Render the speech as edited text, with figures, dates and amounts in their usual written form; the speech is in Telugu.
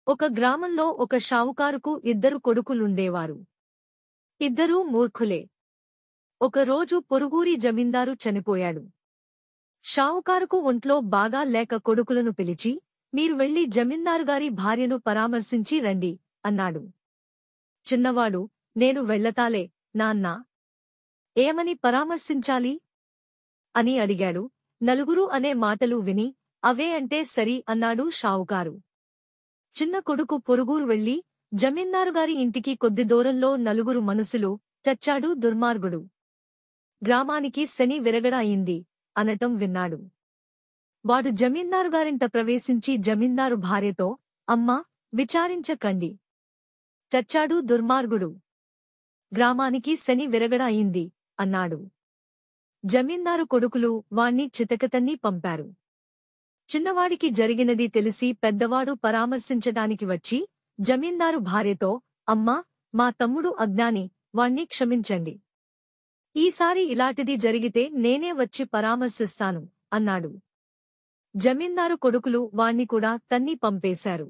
ఒక గ్రామంలో ఒక షావుకారుకు ఇద్దరు కొడుకులుండేవారు. ఇద్దరూ మూర్ఖులే. ఒకరోజు పొరుగురి జమీందారు చనిపోయాడు. షావుకారుకు ఒంట్లో బాగా లేక కొడుకులను పిలిచి, మీరు వెళ్లి జమీందారుగారి భార్యను పరామర్శించి రండి అన్నాడు. చిన్నవాడు, నేను వెళ్ళతాలే, నాన్నా. ఏమని పరామర్శించాలి అని అడిగాడు. నలుగురు అనే మాటలు విని, అవే అంటే సరి అన్నాడు షావుకారు. చిన్న కొడుకు పొరుగురు వెళ్లి, జమీందారుగారి ఇంటికి కొద్ది దూరంలో నలుగురు మనుషులు, చచ్చాడు దుర్మార్గుడు, గ్రామానికి శని విరగడ అయింది అనటం విన్నాడు. వాడు జమీందారుగారింట ప్రవేశించి జమీందారు భార్యతో, అమ్మా, విచారించకండి. చచ్చాడు దుర్మార్గుడు, గ్రామానికి శని విరగడ అయింది అన్నాడు. జమీందారు కొడుకులు వాణ్ణి చితకతన్ని పంపారు. చిన్నవాడికి జరిగినది తెలిసి పెద్దవాడు పరామర్శించటానికి వచ్చి, జమీందారు భార్యతో, అమ్మా, మా తమ్ముడు అజ్ఞాని, వాణ్ణి క్షమించండి. ఈసారి ఇలాంటిది జరిగితే నేనే వచ్చి పరామర్శిస్తాను అన్నాడు. జమీందారు కొడుకులు వాణ్ణి కూడా తన్ని పంపేశారు.